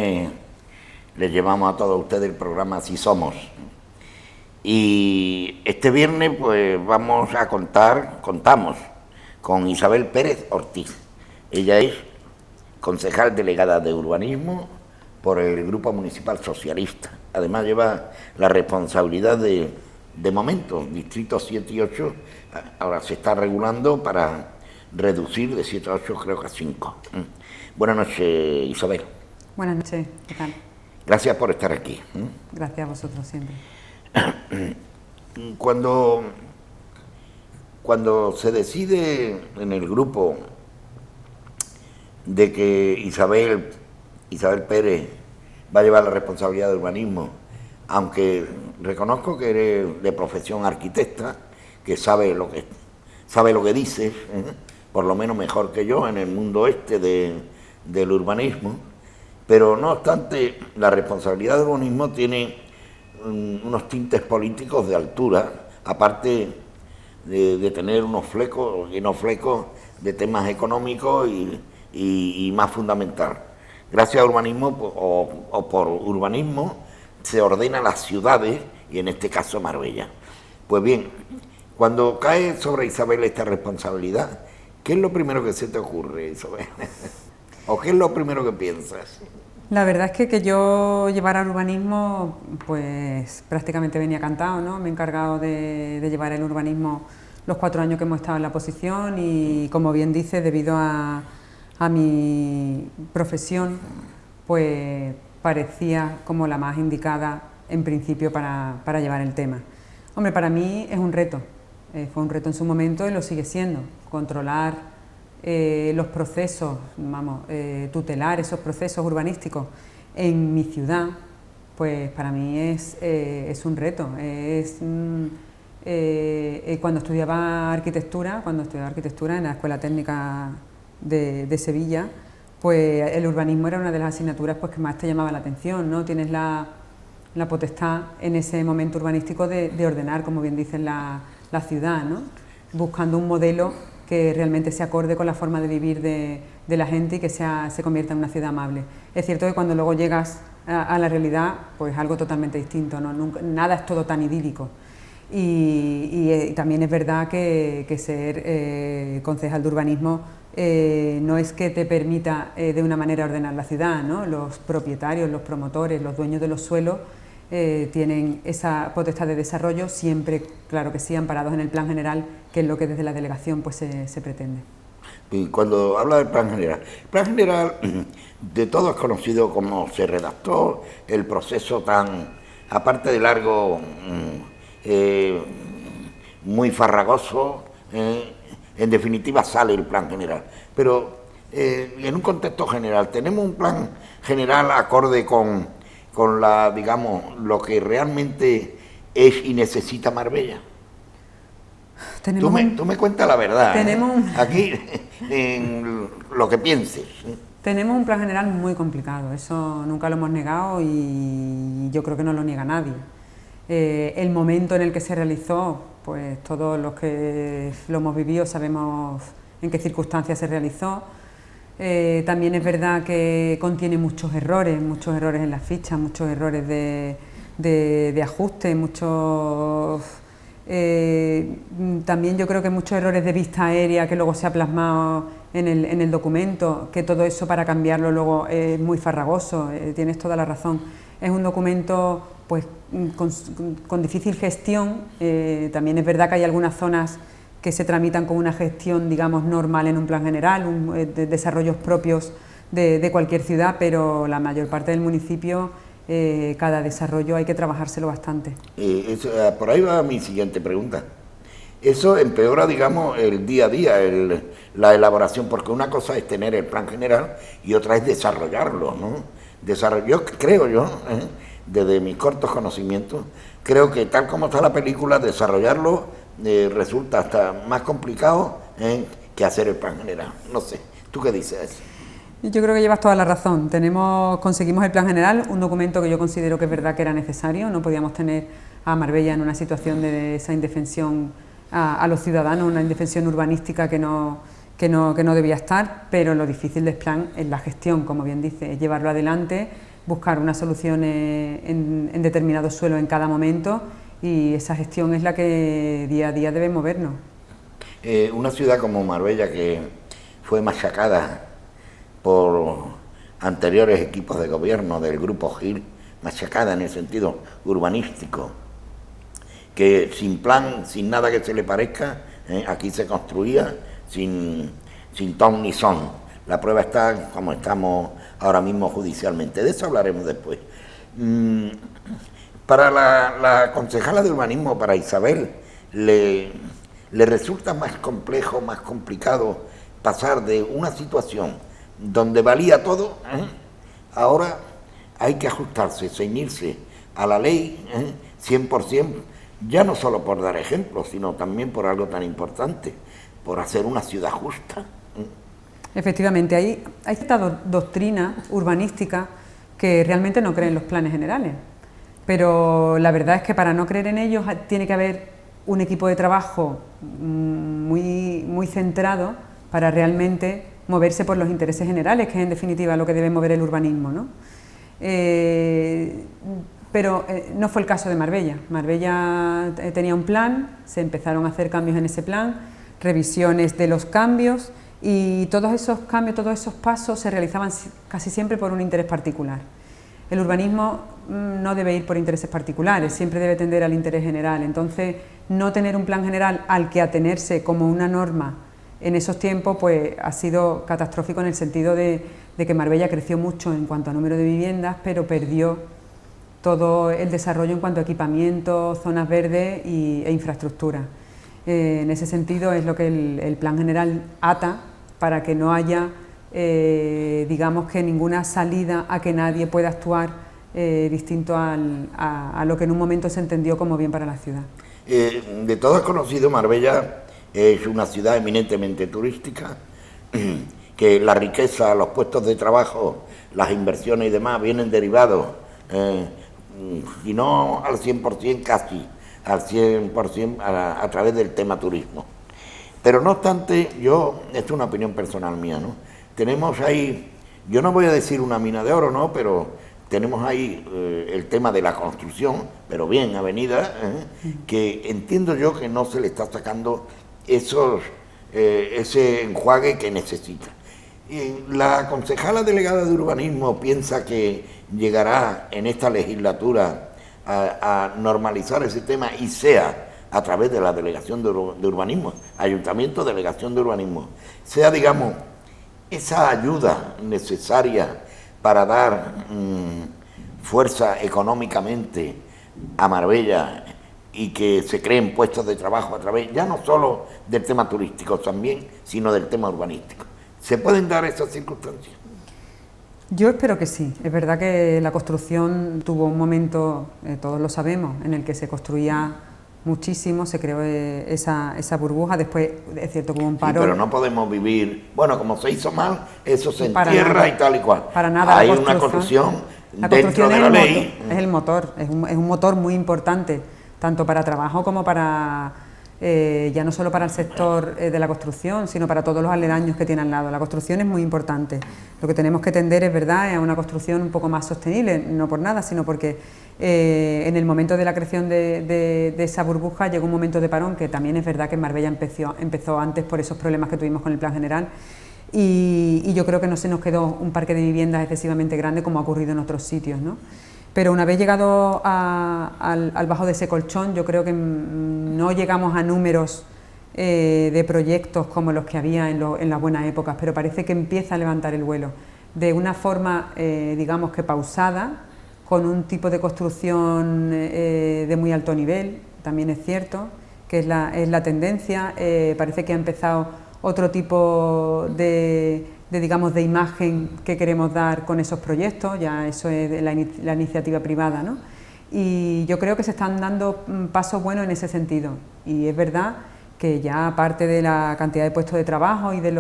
viernes les llevamos a todos ustedes el programa Así Somos. Y este viernes pues contamos con Isabel Pérez Ortiz. Ella es concejal delegada de urbanismo por el Grupo Municipal Socialista. Además lleva la responsabilidad de momento, distritos 7 y 8, ahora se está regulando para reducir de 7 a 8 creo que a 5. Buenas noches, Isabel. Buenas noches, ¿qué tal? Gracias por estar aquí. Gracias a vosotros siempre. Cuando se decide en el grupo de que Isabel Pérez va a llevar la responsabilidad de urbanismo, aunque reconozco que eres de profesión arquitecta, que sabe lo que dices, por lo menos mejor que yo en el mundo del urbanismo, pero no obstante la responsabilidad del urbanismo tiene unos tintes políticos de altura, aparte de tener unos flecos y no flecos de temas económicos y más fundamental. Gracias a urbanismo o por urbanismo se ordenan las ciudades y en este caso Marbella. Pues bien, cuando cae sobre Isabel esta responsabilidad, ¿qué es lo primero que se te ocurre, Isabel? ¿O qué es lo primero que piensas? La verdad es que yo llevar al urbanismo pues prácticamente venía cantado, ¿no? Me he encargado de llevar el urbanismo los 4 años que hemos estado en la posición y, como bien dices, debido a mi profesión, pues parecía como la más indicada en principio para llevar el tema. Hombre, para mí es un reto, fue un reto en su momento y lo sigue siendo, controlar los procesos, tutelar esos procesos urbanísticos en mi ciudad, pues para mí es un reto. Cuando estudiaba arquitectura en la Escuela Técnica de Sevilla, pues el urbanismo era una de las asignaturas pues que más te llamaba la atención, ¿no? Tienes la potestad en ese momento urbanístico de ordenar, como bien dicen, la ciudad, ¿no? Buscando un modelo que realmente se acorde con la forma de vivir de la gente y que se convierta en una ciudad amable. Es cierto que cuando luego llegas a la realidad, pues algo totalmente distinto, ¿no? Nada es todo tan idílico. Y también es verdad que ser concejal de urbanismo no es que te permita de una manera ordenar la ciudad, ¿no? Los propietarios, los promotores, los dueños de los suelos tienen esa potestad de desarrollo, siempre, claro que sí, amparados en el plan general, que es lo que desde la delegación pues se pretende. Y cuando habla del plan general de todo es conocido cómo se redactó, el proceso tan, aparte de largo, muy farragoso, en definitiva sale el plan general. Pero en un contexto general, ¿tenemos un plan general acorde con digamos, lo que realmente es y necesita Marbella? Tú me cuentas la verdad, aquí en lo que pienses. Tenemos un plan general muy complicado, eso nunca lo hemos negado y yo creo que no lo niega nadie. El momento en el que se realizó, pues todos los que lo hemos vivido sabemos en qué circunstancias se realizó. También es verdad que contiene muchos errores en las fichas, muchos errores de ajuste, también yo creo que muchos errores de vista aérea que luego se ha plasmado en el documento, que todo eso para cambiarlo luego es muy farragoso, tienes toda la razón. Es un documento pues con difícil gestión, también es verdad que hay algunas zonas que se tramitan con una gestión, digamos, normal en un plan general, desarrollos propios de cualquier ciudad, pero la mayor parte del municipio, cada desarrollo hay que trabajárselo bastante. Por ahí va mi siguiente pregunta. Eso empeora, digamos, el día a día, la elaboración, porque una cosa es tener el plan general y otra es desarrollarlo, ¿no? Creo yo, desde mis cortos conocimientos, creo que tal como está la película, desarrollarlo resulta hasta más complicado que hacer el plan general. No sé, ¿tú qué dices? Yo creo que llevas toda la razón. Conseguimos el plan general, un documento que yo considero que es verdad que era necesario. No podíamos tener a Marbella en una situación de esa indefensión a los ciudadanos, una indefensión urbanística que no debía estar, pero lo difícil del plan es la gestión, como bien dice, es llevarlo adelante buscar unas soluciones en determinados suelos en cada momento, y esa gestión es la que día a día debe movernos. Una ciudad como Marbella, que fue machacada por anteriores equipos de gobierno del Grupo Gil, machacada en el sentido urbanístico, que sin plan, sin nada que se le parezca, aquí se construía sin ton ni son. La prueba está como estamos ahora mismo judicialmente, de eso hablaremos después. Para la concejala de urbanismo, para Isabel, le resulta más complejo, más complicado pasar de una situación donde valía todo, ahora hay que ajustarse, ceñirse a la ley 100%, ya no solo por dar ejemplos, sino también por algo tan importante, por hacer una ciudad justa. Efectivamente, hay esta doctrina urbanística que realmente no cree en los planes generales, pero la verdad es que para no creer en ellos tiene que haber un equipo de trabajo muy centrado para realmente moverse por los intereses generales, que es en definitiva lo que debe mover el urbanismo, ¿no? Pero no fue el caso de Marbella. Marbella tenía un plan, se empezaron a hacer cambios en ese plan, revisiones de los cambios, y todos esos cambios, todos esos pasos se realizaban casi siempre por un interés particular. El urbanismo no debe ir por intereses particulares, siempre debe tender al interés general. Entonces, no tener un plan general al que atenerse como una norma en esos tiempos, pues ha sido catastrófico, en el sentido de que Marbella creció mucho en cuanto a número de viviendas, pero perdió todo el desarrollo en cuanto a equipamiento, zonas verdes e infraestructura. En ese sentido es lo que el plan general ata, para que no haya, digamos, que ninguna salida a que nadie pueda actuar distinto a lo que en un momento se entendió como bien para la ciudad. De todos conocido, Marbella es una ciudad eminentemente turística, que la riqueza, los puestos de trabajo, las inversiones y demás vienen derivados, y no al 100%, casi al 100% a través del tema turismo. Pero no obstante, esto es una opinión personal mía, ¿no? Tenemos ahí, yo no voy a decir una mina de oro, ¿no?, pero tenemos ahí el tema de la construcción, pero bien, avenida, que entiendo yo que no se le está sacando ese enjuague que necesita. La concejala delegada de urbanismo piensa que llegará en esta legislatura a normalizar ese tema, y sea a través de la delegación de urbanismo, ayuntamiento, delegación de urbanismo, sea, digamos, esa ayuda necesaria para dar fuerza económicamente a Marbella, y que se creen puestos de trabajo a través, ya no solo del tema turístico también, sino del tema urbanístico. ¿Se pueden dar esas circunstancias? Yo espero que sí. Es verdad que la construcción tuvo un momento, todos lo sabemos, en el que se construía muchísimo, se creó esa burbuja. Después es cierto que hubo un parón. Sí, pero no podemos vivir, bueno, como se hizo mal, eso se entierra y tal y cual. Para nada. Hay una construcción dentro de la ley. Es el motor, es un motor muy importante, tanto para trabajo como para, ya no solo para el sector de la construcción, sino para todos los aledaños que tiene al lado. La construcción es muy importante. Lo que tenemos que tender, es verdad, es a una construcción un poco más sostenible, no por nada, sino porque en el momento de la creación de esa burbuja llegó un momento de parón, que también es verdad que en Marbella empezó antes por esos problemas que tuvimos con el plan general, y yo creo que no se nos quedó un parque de viviendas excesivamente grande como ha ocurrido en otros sitios, ¿no? Pero una vez llegado al bajo de ese colchón, yo creo que no llegamos a números de proyectos como los que había en las buenas épocas, pero parece que empieza a levantar el vuelo de una forma, digamos que pausada, con un tipo de construcción de muy alto nivel, también es cierto, que es la tendencia. Parece que ha empezado otro tipo digamos, de imagen que queremos dar con esos proyectos, ya eso es de la iniciativa privada, ¿no? Y yo creo que se están dando pasos buenos en ese sentido, y es verdad que ya aparte de la cantidad de puestos de trabajo y de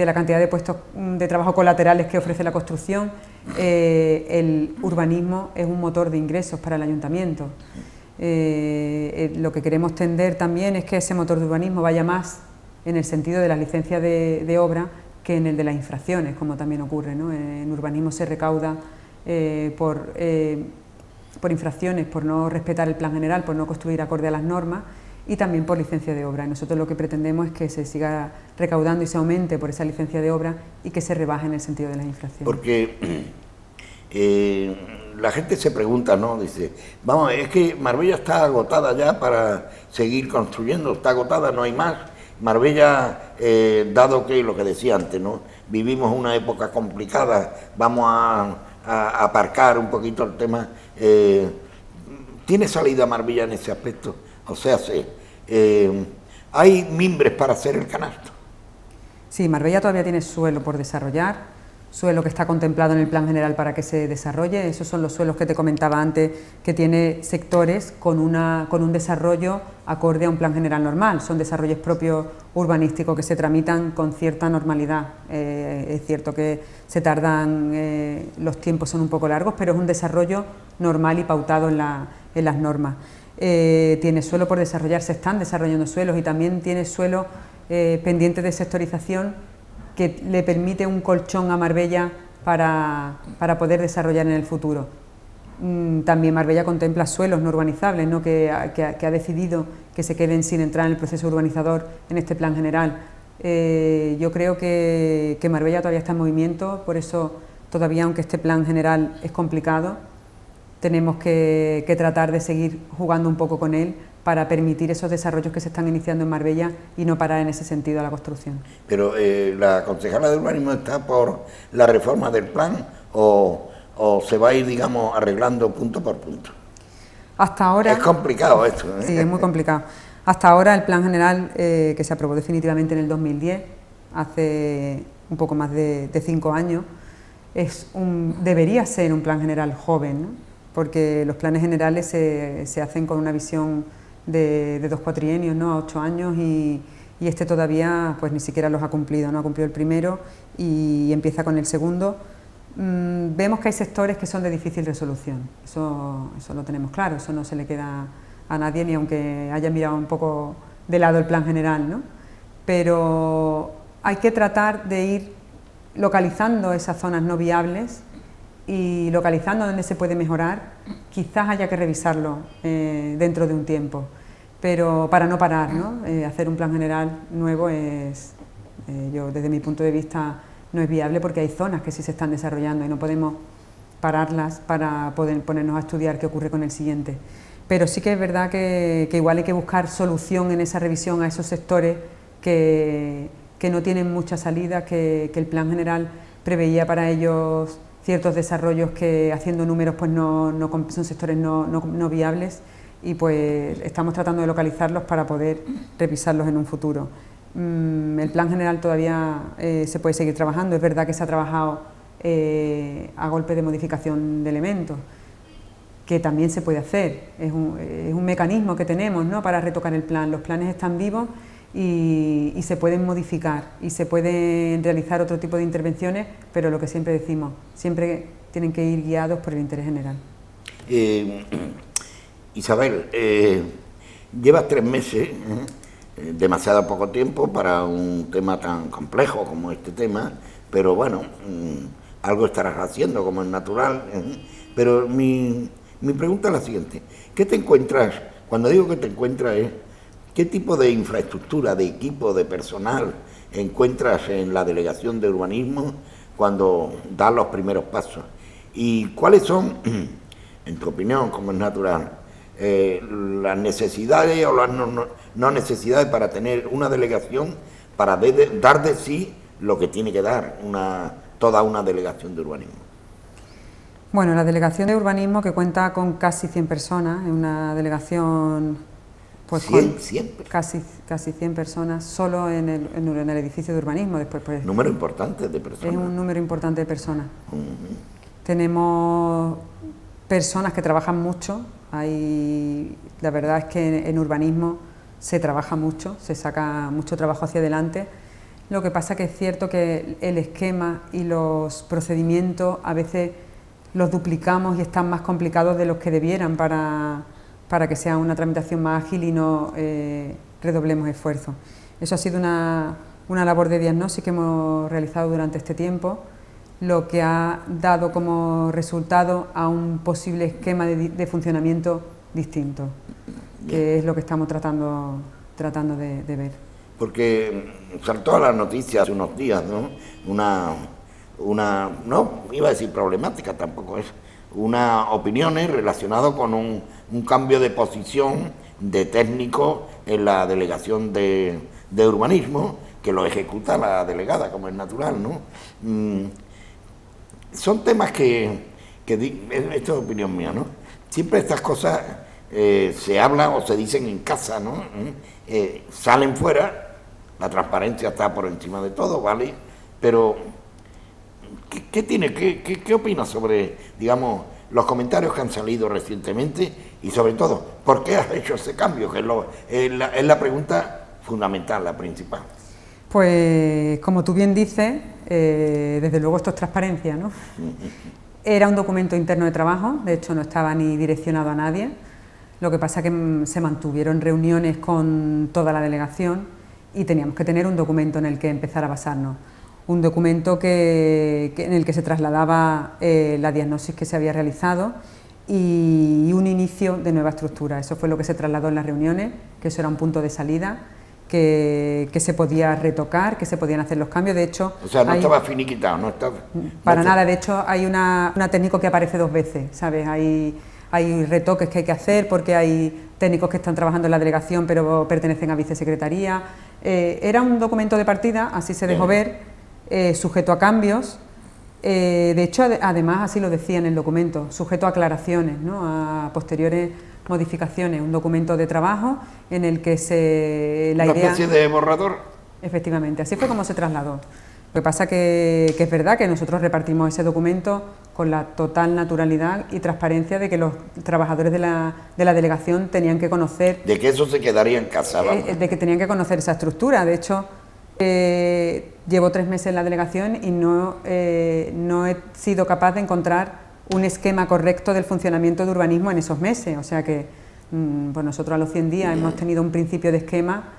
la cantidad de puestos de trabajo colaterales que ofrece la construcción, el urbanismo es un motor de ingresos para el ayuntamiento. Lo que queremos tender también es que ese motor de urbanismo vaya más en el sentido de las licencias de obra que en el de las infracciones, como también ocurre, ¿no? En urbanismo se recauda por infracciones, por no respetar el plan general, por no construir acorde a las normas, y también por licencia de obra. Y nosotros lo que pretendemos es que se siga recaudando y se aumente por esa licencia de obra y que se rebaje en el sentido de las infracciones. Porque la gente se pregunta, ¿no? Dice, vamos, es que Marbella está agotada ya para seguir construyendo, está agotada, no hay más. Marbella, dado que lo que decía antes, ¿no? Vivimos una época complicada, vamos a aparcar un poquito el tema. ¿Tiene salida Marbella en ese aspecto? O sea, ¿hay mimbres para hacer el canasto? Sí, Marbella todavía tiene suelo por desarrollar, suelo que está contemplado en el plan general para que se desarrolle. Esos son los suelos que te comentaba antes, que tiene sectores con un desarrollo acorde a un plan general normal. Son desarrollos propios urbanísticos que se tramitan con cierta normalidad. Es cierto que se tardan, los tiempos son un poco largos, pero es un desarrollo normal y pautado en las normas. Tiene suelo por desarrollar, se están desarrollando suelos, y también tiene suelo pendiente de sectorización, que le permite un colchón a Marbella para poder desarrollar en el futuro. También Marbella contempla suelos no urbanizables, ¿no? que ha decidido que se queden sin entrar en el proceso urbanizador en este plan general. Yo creo que Marbella todavía está en movimiento, por eso todavía, aunque este plan general es complicado, tenemos que tratar de seguir jugando un poco con él para permitir esos desarrollos que se están iniciando en Marbella y no parar en ese sentido a la construcción. Pero la concejala de urbanismo está por la reforma del plan o se va a ir, digamos, arreglando punto por punto. Hasta ahora... Es complicado esto, ¿eh? Sí, es muy complicado. Hasta ahora el plan general que se aprobó definitivamente en el 2010, hace un poco más de 5 años, debería ser un plan general joven, ¿no? Porque los planes generales se hacen con una visión de 2 cuatrienios, ¿no? A 8 años, y este todavía pues ni siquiera los ha cumplido, no ha cumplido el primero y empieza con el segundo. Vemos que hay sectores que son de difícil resolución, eso lo tenemos claro, eso no se le queda a nadie, ni aunque haya mirado un poco de lado el plan general, ¿no? Pero hay que tratar de ir localizando esas zonas no viables y localizando donde se puede mejorar. Quizás haya que revisarlo dentro de un tiempo, pero para no parar, ¿no? Hacer un plan general nuevo yo desde mi punto de vista no es viable, porque hay zonas que sí se están desarrollando y no podemos pararlas para poder ponernos a estudiar qué ocurre con el siguiente. Pero sí que es verdad que igual hay que buscar solución en esa revisión a esos sectores que no tienen mucha salida, que el plan general preveía para ellos ciertos desarrollos que, haciendo números, pues son sectores no viables, y pues estamos tratando de localizarlos para poder revisarlos en un futuro. El plan general todavía se puede seguir trabajando. Es verdad que se ha trabajado a golpe de modificación de elementos, que también se puede hacer, es un mecanismo que tenemos, ¿no? Para retocar el plan. Los planes están vivos y se pueden modificar y se pueden realizar otro tipo de intervenciones, pero lo que siempre decimos, siempre tienen que ir guiados por el interés general. Isabel, llevas 3 meses, demasiado poco tiempo para un tema tan complejo como este tema, pero bueno, algo estarás haciendo, como es natural, pero mi pregunta es la siguiente: ¿qué te encuentras? Cuando digo que te encuentras es ¿qué tipo de infraestructura, de equipo, de personal encuentras en la Delegación de Urbanismo cuando das los primeros pasos? ¿Y cuáles son, en tu opinión, como es natural, las necesidades o las no necesidades para tener una delegación para dar de sí lo que tiene que dar toda una delegación de urbanismo? Bueno, la Delegación de Urbanismo, que cuenta con casi 100 personas, es una delegación... Pues 100 casi 100 personas solo en el edificio de urbanismo. Después, pues, número importante de personas. Es un número importante de personas. Tenemos personas que trabajan mucho. La verdad es que en urbanismo se trabaja mucho, se saca mucho trabajo hacia adelante. Lo que pasa que es cierto que el esquema y los procedimientos a veces los duplicamos y están más complicados de los que debieran para que sea una tramitación más ágil y no redoblemos esfuerzos. Eso ha sido una labor de diagnóstico que hemos realizado durante este tiempo. lo que ha dado como resultado a un posible esquema de funcionamiento distinto, que es lo que estamos tratando de ver. Porque saltó a las noticias hace unos días, ¿no? No iba a decir problemática, tampoco es, unas opiniones relacionadas con un cambio de posición de técnico en la delegación de urbanismo, que lo ejecuta la delegada, como es natural, ¿no? Son temas que esto es opinión mía, ¿no? Siempre estas cosas se hablan o se dicen en casa, ¿no? Salen fuera, la transparencia está por encima de todo, ¿vale? Pero, ¿qué opinas sobre, digamos, los comentarios que han salido recientemente y sobre todo, por qué has hecho ese cambio? Que es la pregunta fundamental, la principal. Pues, como tú bien dices, desde luego esto es transparencia, ¿no? Era un documento interno de trabajo, de hecho no estaba ni direccionado a nadie. Lo que pasa es que se mantuvieron reuniones con toda la delegación y teníamos que tener un documento en el que empezar a basarnos. Un documento en el que se trasladaba la diagnosis que se había realizado y un inicio de nueva estructura. Eso fue lo que se trasladó en las reuniones, que eso era un punto de salida, que se podía retocar, que se podían hacer los cambios. De hecho, o sea, no estaba finiquitado, no estaba... Para nada, de hecho hay una técnico que aparece 2 veces, ¿sabes? Hay retoques que hay que hacer porque hay técnicos que están trabajando en la delegación pero pertenecen a vicesecretaría. Era un documento de partida, así se dejó ver, sujeto a cambios. De hecho, además, así lo decía en el documento, sujeto a aclaraciones, ¿no? A posteriores modificaciones, un documento de trabajo en el que ¿Una especie de borrador? Efectivamente, así fue como se trasladó. Lo que pasa que es verdad que nosotros repartimos ese documento con la total naturalidad y transparencia de que los trabajadores de la delegación tenían que conocer... De que eso se quedaría en casa, vamos. De que tenían que conocer esa estructura. De hecho, llevo 3 meses en la delegación y no he sido capaz de encontrar un esquema correcto del funcionamiento de urbanismo en esos meses. O sea que pues nosotros a los 100 días hemos tenido un principio de esquema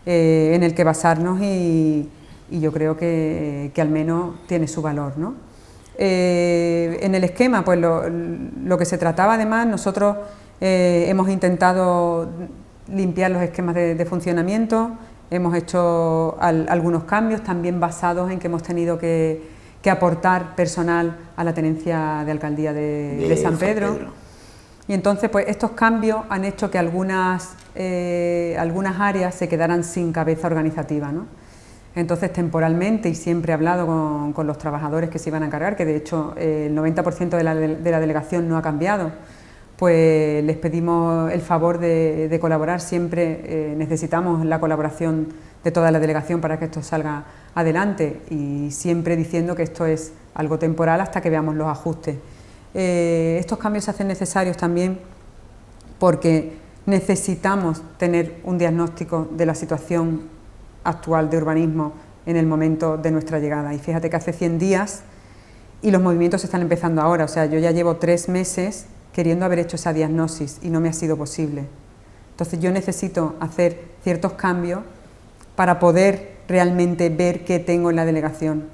en el que basarnos y yo creo que al menos tiene su valor, ¿no? En el esquema, pues lo que se trataba, además, nosotros hemos intentado limpiar los esquemas de funcionamiento, hemos hecho algunos cambios también basados en que hemos tenido que aportar personal a la tenencia de alcaldía de San Pedro. Y entonces, pues estos cambios han hecho que algunas áreas se quedaran sin cabeza organizativa, ¿no? Entonces, temporalmente, y siempre he hablado con los trabajadores que se iban a encargar, que de hecho el 90% de la delegación no ha cambiado, pues les pedimos el favor de colaborar. Siempre necesitamos la colaboración de toda la delegación para que esto salga adelante, y siempre diciendo que esto es algo temporal hasta que veamos los ajustes. Estos cambios se hacen necesarios también porque necesitamos tener un diagnóstico de la situación actual de urbanismo en el momento de nuestra llegada. Y fíjate que hace 100 días y los movimientos se están empezando ahora. O sea, yo ya llevo 3 meses queriendo haber hecho esa diagnosis y no me ha sido posible. Entonces yo necesito hacer ciertos cambios para poder realmente ver qué tengo en la delegación,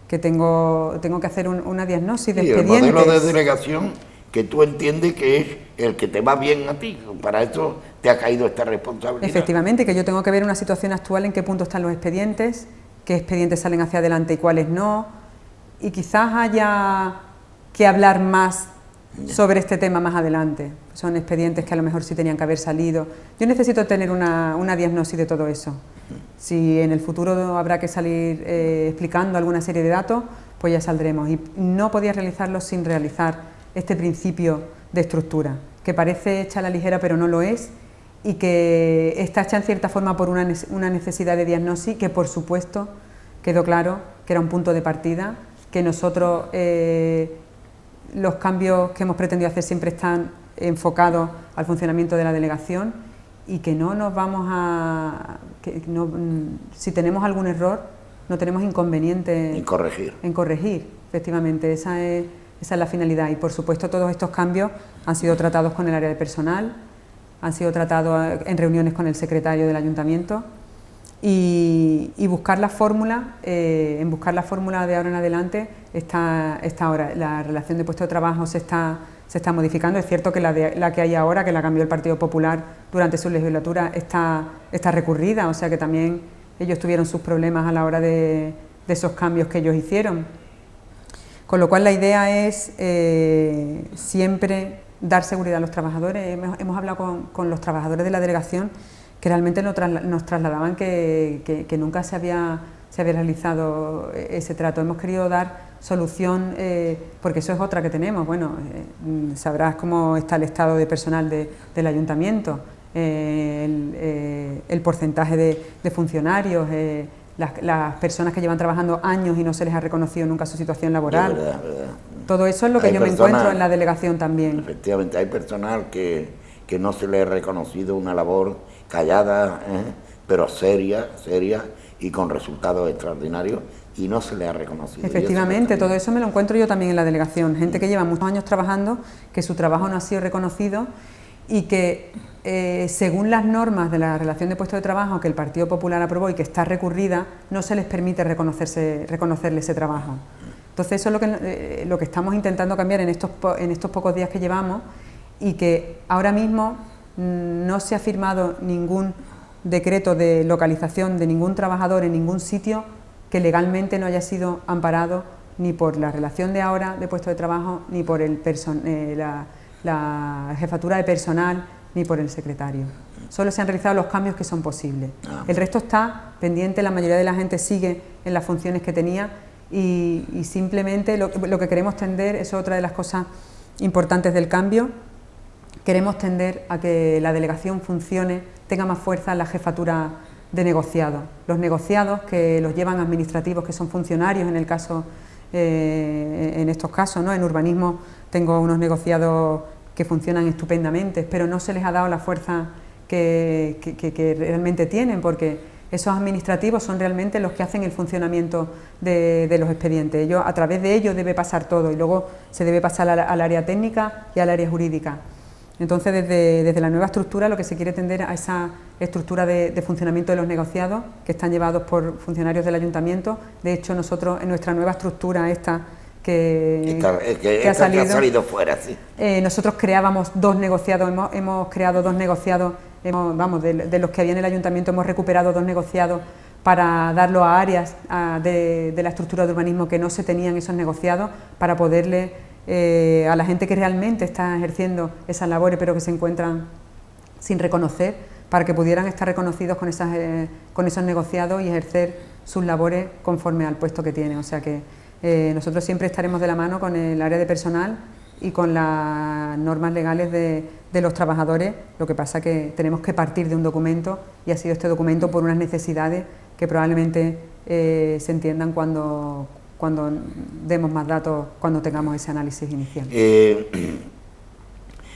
que tengo que hacer una diagnosis de expedientes. El modelo de delegación que tú entiendes que es el que te va bien a ti, para eso te ha caído esta responsabilidad. Efectivamente, que yo tengo que ver una situación actual, en qué punto están los expedientes, qué expedientes salen hacia adelante y cuáles no, y quizás haya que hablar más sobre este tema más adelante. Son expedientes que a lo mejor sí tenían que haber salido. Yo necesito tener una diagnosis de todo eso. Si en el futuro habrá que salir explicando alguna serie de datos, pues ya saldremos. Y no podía realizarlo sin realizar este principio de estructura, que parece hecha a la ligera pero no lo es, y que está hecha en cierta forma por una necesidad de diagnosis, que por supuesto quedó claro que era un punto de partida, que nosotros los cambios que hemos pretendido hacer siempre están enfocados al funcionamiento de la delegación, y que no nos vamos a... si tenemos algún error, no tenemos inconveniente en corregir. Efectivamente, esa es la finalidad. Y por supuesto todos estos cambios han sido tratados con el área de personal, han sido tratados en reuniones con el secretario del ayuntamiento, y buscar la fórmula, en buscar la fórmula de ahora en adelante está ahora. La relación de puesto de trabajo se está modificando. Es cierto que la que hay ahora, que la cambió el Partido Popular durante su legislatura, está recurrida, o sea que también ellos tuvieron sus problemas a la hora de esos cambios que ellos hicieron. Con lo cual la idea es siempre dar seguridad a los trabajadores. Hemos hablado con los trabajadores de la delegación que realmente nos trasladaban que nunca se había realizado ese trato. Hemos querido dar solución, porque eso es otra que tenemos. Bueno, sabrás cómo está el estado de personal del ayuntamiento, el porcentaje de funcionarios, las personas que llevan trabajando años y no se les ha reconocido nunca su situación laboral. Verdad. Todo eso es lo que yo me encuentro en la delegación también. Efectivamente, hay personal que no se le ha reconocido una labor callada, pero seria y con resultados extraordinarios, y no se le ha reconocido. Efectivamente, todo eso me lo encuentro yo también en la delegación. Gente que lleva muchos años trabajando, que su trabajo no ha sido reconocido y que según las normas de la relación de puesto de trabajo que el Partido Popular aprobó y que está recurrida, no se les permite reconocerle ese trabajo. Entonces eso es lo que estamos intentando cambiar en estos pocos días que llevamos, y que ahora mismo no se ha firmado ningún decreto de localización de ningún trabajador en ningún sitio que legalmente no haya sido amparado ni por la relación de ahora de puesto de trabajo, ni por la jefatura de personal, ni por el secretario. Solo se han realizado los cambios que son posibles. El resto está pendiente, la mayoría de la gente sigue en las funciones que tenía, y simplemente lo que queremos tender, es otra de las cosas importantes del cambio. Queremos tender a que la delegación funcione, tenga más fuerza en la jefatura de negociados. Los negociados que los llevan administrativos, que son funcionarios en estos casos, ¿no? En urbanismo tengo unos negociados que funcionan estupendamente, pero no se les ha dado la fuerza que realmente tienen, porque esos administrativos son realmente los que hacen el funcionamiento de los expedientes. A través de ellos debe pasar todo, y luego se debe pasar al área técnica y al área jurídica. Entonces, desde la nueva estructura, lo que se quiere tender a esa estructura de funcionamiento de los negociados, que están llevados por funcionarios del ayuntamiento. De hecho, nosotros en nuestra nueva estructura que ha salido fuera, sí. Nosotros creábamos dos negociados, hemos creado dos negociados, de los que había en el ayuntamiento hemos recuperado dos negociados para darlo a áreas de la estructura de urbanismo que no se tenían esos negociados, para poderle a la gente que realmente está ejerciendo esas labores pero que se encuentran sin reconocer, para que pudieran estar reconocidos con esos negociados y ejercer sus labores conforme al puesto que tienen. O sea que nosotros siempre estaremos de la mano con el área de personal y con las normas legales de los trabajadores. Lo que pasa que tenemos que partir de un documento, y ha sido este documento por unas necesidades que probablemente se entiendan cuando demos más datos, cuando tengamos ese análisis inicial.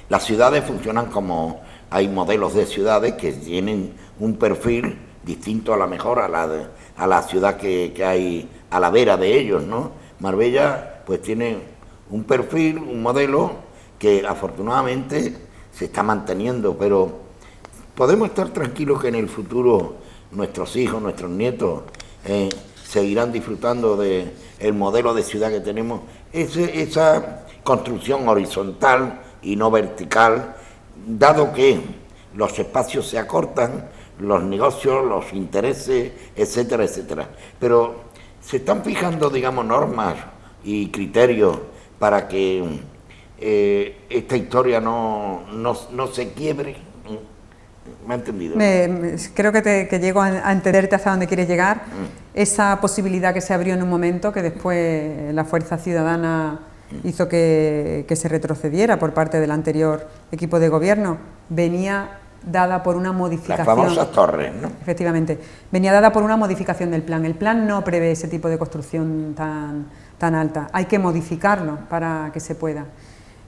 Las ciudades funcionan como, hay modelos de ciudades que tienen un perfil distinto a la mejor a la ciudad que hay a la vera de ellos, ¿no? Marbella pues tiene un perfil, un modelo que afortunadamente se está manteniendo, pero podemos estar tranquilos que en el futuro nuestros hijos, nuestros nietos seguirán disfrutando del modelo de ciudad que tenemos, esa construcción horizontal y no vertical, dado que los espacios se acortan, los negocios, los intereses, etcétera, etcétera. Pero se están fijando, digamos, normas y criterios para que esta historia no se quiebre. ¿Me ha entendido? Creo que llego a entenderte hasta dónde quieres llegar. Esa posibilidad que se abrió en un momento, que después la Fuerza Ciudadana hizo que se retrocediera por parte del anterior equipo de gobierno, venía dada por una modificación. Las famosas torres, ¿no? Efectivamente, venía dada por una modificación del plan. El plan no prevé ese tipo de construcción tan alta. Hay que modificarlo para que se pueda.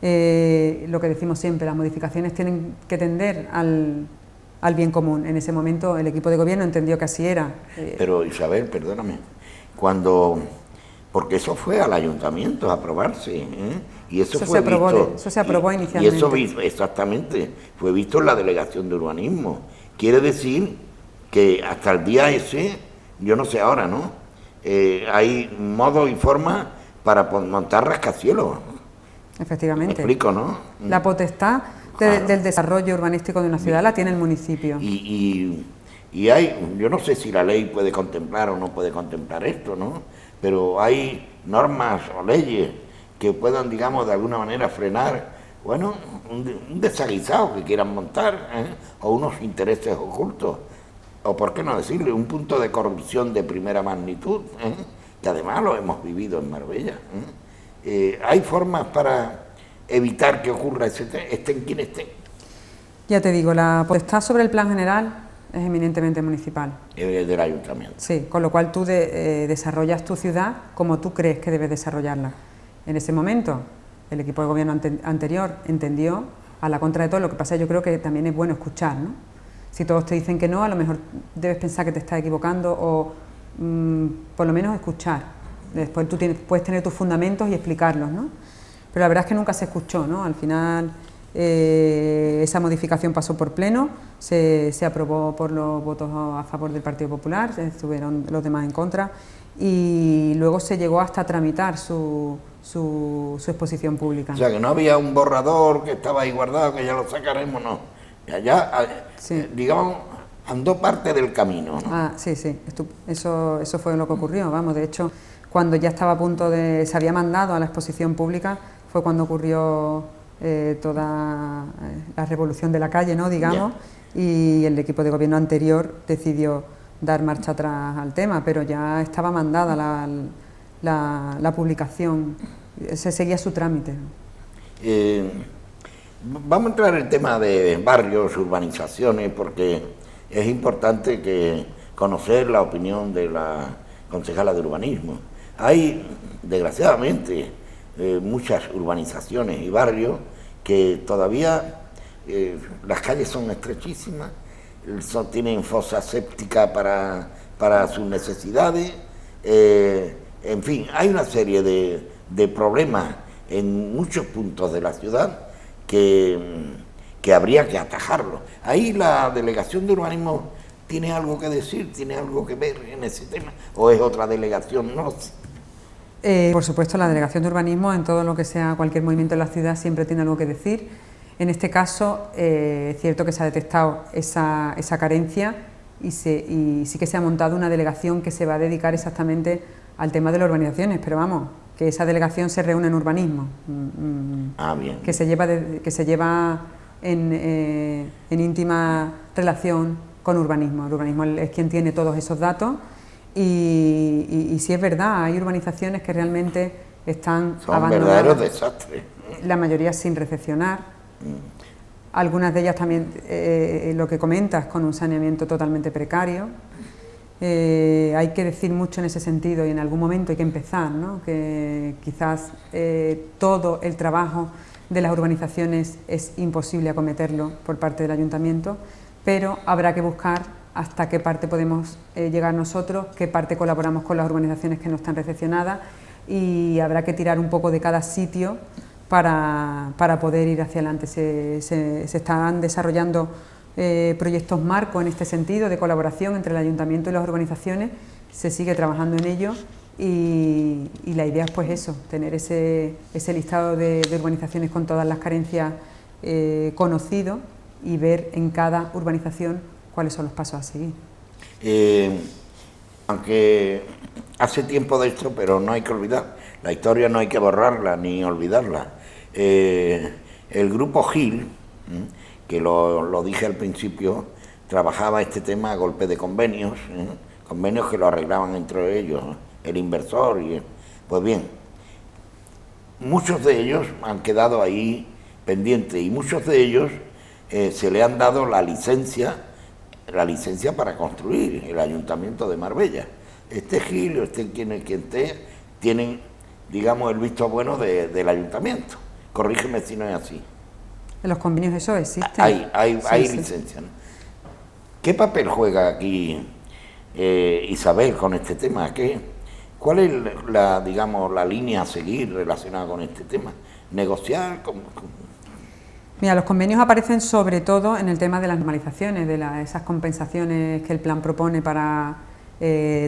Lo que decimos siempre, las modificaciones tienen que tender al bien común. En ese momento el equipo de gobierno entendió que así era. Pero Isabel, perdóname, porque eso fue al ayuntamiento a aprobarse, y eso fue visto, eso se aprobó inicialmente. Y eso exactamente fue visto en la delegación de urbanismo. Quiere decir que hasta el día ese, yo no sé ahora, ¿no? Hay modos y formas para montar rascacielos. Efectivamente. Me explico, ¿no? La potestad del desarrollo urbanístico de una ciudad la tiene el municipio. Y hay, yo no sé si la ley puede contemplar o no puede contemplar esto, ¿no? Pero hay normas o leyes que puedan, digamos, de alguna manera frenar, bueno, un desaguisado que quieran montar, o unos intereses ocultos, o por qué no decirle, un punto de corrupción de primera magnitud, que además lo hemos vivido en Marbella. Hay formas para evitar que ocurra estén quien esté. Ya te digo, la potestad sobre el plan general es eminentemente municipal. Del ayuntamiento. Sí, con lo cual tú desarrollas tu ciudad como tú crees que debes desarrollarla. En ese momento, el equipo de gobierno anterior entendió a la contra de todo. Lo que pasa es que yo creo que también es bueno escuchar, ¿no? Si todos te dicen que no, a lo mejor debes pensar que te estás equivocando o por lo menos escuchar. Después tú puedes tener tus fundamentos y explicarlos, ¿no? Pero la verdad es que nunca se escuchó, ¿no? Al final esa modificación pasó por pleno, se aprobó por los votos a favor del Partido Popular, estuvieron los demás en contra y luego se llegó hasta tramitar su exposición pública. O sea, que no había un borrador que estaba ahí guardado, que ya lo sacaremos, no. Sí. Digamos, andó parte del camino, ¿no? Sí, eso fue lo que ocurrió, vamos, de hecho, cuando ya estaba a punto se había mandado a la exposición pública, fue cuando ocurrió toda la revolución de la calle, ¿no? Digamos, y el equipo de gobierno anterior decidió dar marcha atrás al tema, pero ya estaba mandada la publicación, se seguía su trámite. Vamos a entrar en el tema de barrios, urbanizaciones, porque es importante conocer la opinión de la concejala de urbanismo. Hay, desgraciadamente, muchas urbanizaciones y barrios que todavía las calles son estrechísimas, tienen fosa séptica para sus necesidades, en fin, hay una serie de problemas en muchos puntos de la ciudad que habría que atajarlo. Ahí la Delegación de Urbanismo tiene algo que decir, tiene algo que ver en ese tema, o es otra delegación, no sé. Por supuesto, la Delegación de Urbanismo, en todo lo que sea cualquier movimiento en la ciudad, siempre tiene algo que decir. En este caso, es cierto que se ha detectado esa carencia y sí que se ha montado una delegación que se va a dedicar exactamente al tema de las urbanizaciones, pero vamos, que esa delegación se reúne en urbanismo, bien. que se lleva en íntima relación con urbanismo. El urbanismo es quien tiene todos esos datos y sí es verdad, hay urbanizaciones que realmente están abandonadas. Son verdaderos desastres. La mayoría sin recepcionar, algunas de ellas también, lo que comentas, con un saneamiento totalmente precario. Hay que decir mucho en ese sentido y en algún momento hay que empezar, ¿no? Que quizás todo el trabajo de las urbanizaciones es imposible acometerlo por parte del ayuntamiento, pero habrá que buscar hasta qué parte podemos llegar nosotros, qué parte colaboramos con las urbanizaciones que no están recepcionadas y habrá que tirar un poco de cada sitio para poder ir hacia adelante. Se están desarrollando proyectos marco en este sentido de colaboración entre el ayuntamiento y las urbanizaciones, se sigue trabajando en ello y la idea es pues eso, tener ese listado de urbanizaciones con todas las carencias conocido y ver en cada urbanización cuáles son los pasos a seguir. Aunque hace tiempo de esto, pero no hay que olvidar, la historia no hay que borrarla ni olvidarla. El grupo Gil, que lo dije al principio, trabajaba este tema a golpe de convenios, convenios que lo arreglaban entre ellos, el inversor. Pues bien, muchos de ellos han quedado ahí pendientes y muchos de ellos se le han dado la licencia para construir, el Ayuntamiento de Marbella. Este Gil o quien esté, tienen, digamos, el visto bueno del Ayuntamiento. Corrígeme si no es así. En los convenios eso existe. Hay licencia, ¿no? ¿Qué papel juega aquí Isabel con este tema? ¿Cuál es la línea a seguir relacionada con este tema? ¿Negociar? Mira, los convenios aparecen sobre todo en el tema de las normalizaciones, de esas compensaciones que el plan propone para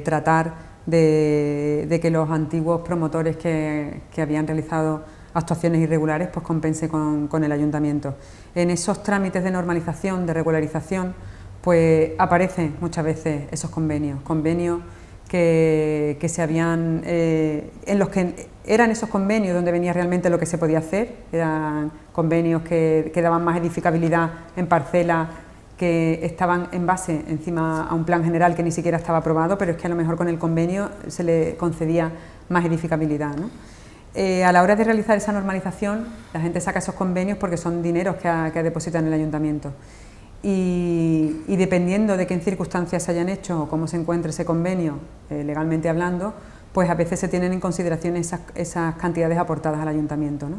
tratar de que los antiguos promotores que habían realizado actuaciones irregulares pues compense con el ayuntamiento. En esos trámites de normalización, de regularización, pues aparecen muchas veces esos convenios que se habían, en los que eran esos convenios donde venía realmente lo que se podía hacer, eran convenios que daban más edificabilidad en parcelas que estaban en base encima a un plan general que ni siquiera estaba aprobado, pero es que a lo mejor con el convenio se le concedía más edificabilidad, ¿no? A la hora de realizar esa normalización, la gente saca esos convenios porque son dineros que ha depositado en el ayuntamiento. Y dependiendo de qué en circunstancias se hayan hecho o cómo se encuentre ese convenio, legalmente hablando, pues a veces se tienen en consideración esas cantidades aportadas al ayuntamiento, ¿no?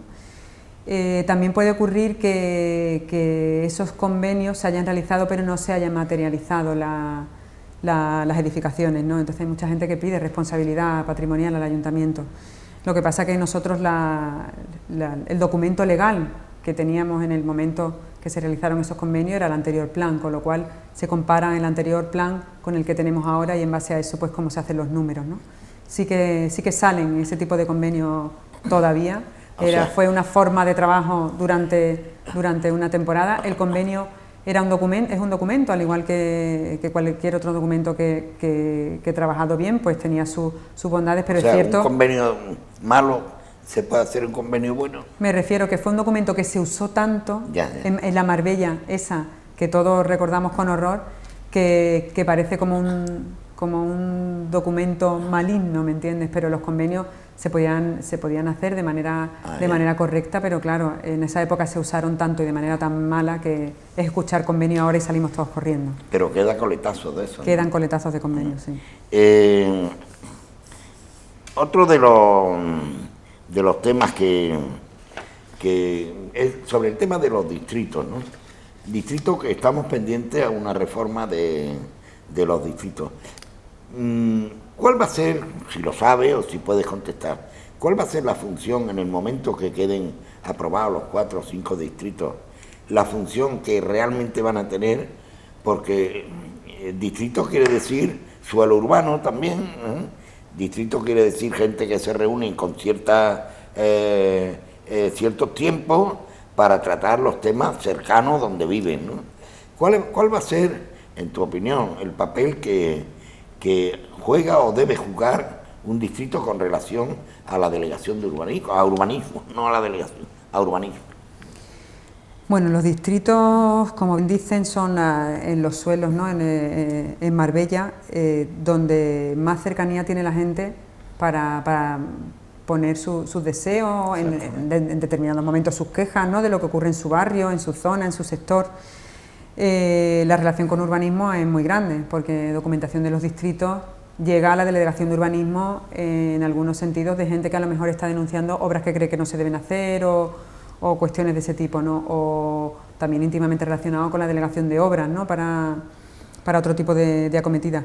También puede ocurrir que esos convenios se hayan realizado pero no se hayan materializado las edificaciones, ¿no? Entonces hay mucha gente que pide responsabilidad patrimonial al ayuntamiento. Lo que pasa que nosotros el documento legal que teníamos en el momento que se realizaron esos convenios era el anterior plan, con lo cual se compara el anterior plan con el que tenemos ahora y en base a eso pues cómo se hacen los números, ¿no? Sí que salen ese tipo de convenios todavía. Fue una forma de trabajo durante una temporada. El convenio es un documento, al igual que cualquier otro documento que he trabajado bien, pues tenía sus bondades, pero o sea, es cierto... un convenio malo, ¿se puede hacer un convenio bueno? Me refiero que fue un documento que se usó tanto en la Marbella, esa que todos recordamos con horror, que parece como un documento maligno, ¿me entiendes? Pero los convenios se podían hacer de manera correcta, pero claro, en esa época se usaron tanto y de manera tan mala que es escuchar convenio ahora y salimos todos corriendo. Pero queda coletazos de eso, Quedan ¿no? coletazos de convenios, sí. Otro de los temas que es sobre el tema de los distritos, ¿no? Distritos que estamos pendientes a una reforma de los distritos. ¿Cuál va a ser, si lo sabe o si puedes contestar, cuál va a ser la función en el momento que queden aprobados los 4 o 5 distritos, la función que realmente van a tener? Porque distrito quiere decir suelo urbano también, ¿eh? Distrito quiere decir gente que se reúne con ciertos tiempos para tratar los temas cercanos donde viven, ¿no? ¿Cuál va a ser, en tu opinión, el papel que juega o debe jugar un distrito con relación a la delegación de urbanismo, no a la delegación, a urbanismo? Bueno, los distritos, como dicen, son en los suelos, ¿no? En Marbella, donde más cercanía tiene la gente para poner sus deseos, en determinados momentos sus quejas, ¿no? De lo que ocurre en su barrio, en su zona, en su sector. La relación con urbanismo es muy grande, porque documentación de los distritos llega a la delegación de urbanismo en algunos sentidos de gente que a lo mejor está denunciando obras que cree que no se deben hacer o cuestiones de ese tipo, ¿no? O también íntimamente relacionado con la delegación de obras, ¿no? Para otro tipo de acometida.